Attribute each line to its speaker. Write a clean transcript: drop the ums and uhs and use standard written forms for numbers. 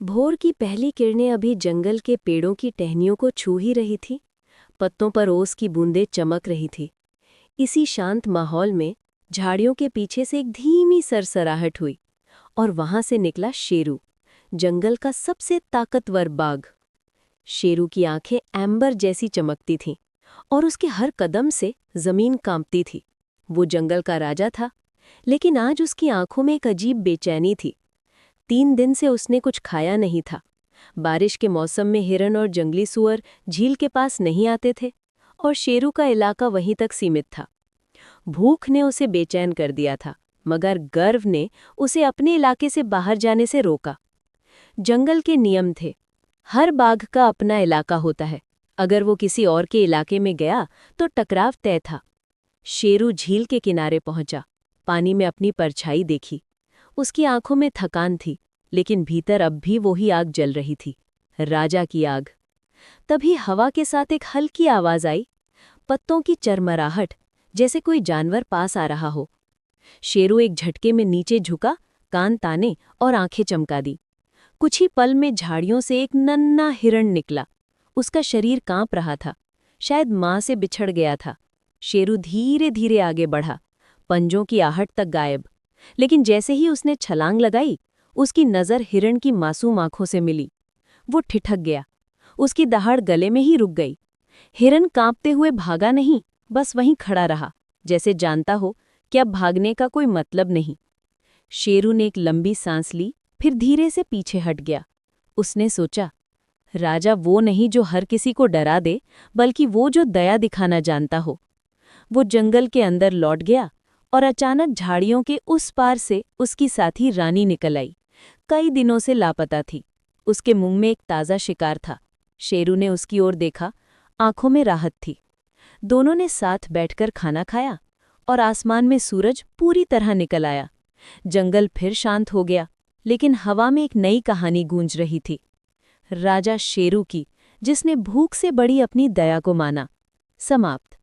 Speaker 1: भोर की पहली किरणें अभी जंगल के पेड़ों की टहनियों को छू ही रही थी। पत्तों पर ओस की बूंदें चमक रही थी। इसी शांत माहौल में झाड़ियों के पीछे से एक धीमी सरसराहट हुई और वहां से निकला शेरू, जंगल का सबसे ताकतवर बाघ। शेरू की आंखें एम्बर जैसी चमकती थीं और उसके हर कदम से जमीन कांपती थी। वो जंगल का राजा था, लेकिन आज उसकी आंखों में एक अजीब बेचैनी थी। 3 दिन से उसने कुछ खाया नहीं था। बारिश के मौसम में हिरन और जंगली सुअर झील के पास नहीं आते थे और शेरू का इलाका वहीं तक सीमित था। भूख ने उसे बेचैन कर दिया था, मगर गर्व ने उसे अपने इलाके से बाहर जाने से रोका। जंगल के नियम थे, हर बाघ का अपना इलाका होता है। अगर वो किसी और के इलाके में गया तो टकराव तय था। शेरू झील के किनारे पहुंचा, पानी में अपनी परछाई देखी। उसकी आंखों में थकान थी, लेकिन भीतर अब भी वही आग जल रही थी, राजा की आग। तभी हवा के साथ एक हल्की आवाज आई, पत्तों की चरमराहट, जैसे कोई जानवर पास आ रहा हो। शेरू एक झटके में नीचे झुका, कान ताने और आंखें चमका दी। कुछ ही पल में झाड़ियों से एक नन्हा हिरण निकला। उसका शरीर कांप रहा था, शायद मां से बिछड़ गया था। शेरू धीरे धीरे आगे बढ़ा, पंजों की आहट तक गायब। लेकिन जैसे ही उसने छलांग लगाई, उसकी नज़र हिरण की मासूम आंखों से मिली। वो ठिठक गया, उसकी दहाड़ गले में ही रुक गई। हिरण कांपते हुए भागा नहीं, बस वहीं खड़ा रहा, जैसे जानता हो कि अब भागने का कोई मतलब नहीं। शेरू ने एक लंबी सांस ली, फिर धीरे से पीछे हट गया। उसने सोचा, राजा वो नहीं जो हर किसी को डरा दे, बल्कि वो जो दया दिखाना जानता हो। वो जंगल के अंदर लौट गया और अचानक झाड़ियों के उस पार से उसकी साथी रानी निकल आई। कई दिनों से लापता थी। उसके मुंह में एक ताज़ा शिकार था। शेरू ने उसकी ओर देखा, आंखों में राहत थी। दोनों ने साथ बैठकर खाना खाया और आसमान में सूरज पूरी तरह निकल आया। जंगल फिर शांत हो गया, लेकिन हवा में एक नई कहानी गूंज रही थी। राजा शेरू की, जिसने भूख से बड़ी अपनी दया को माना। समाप्त।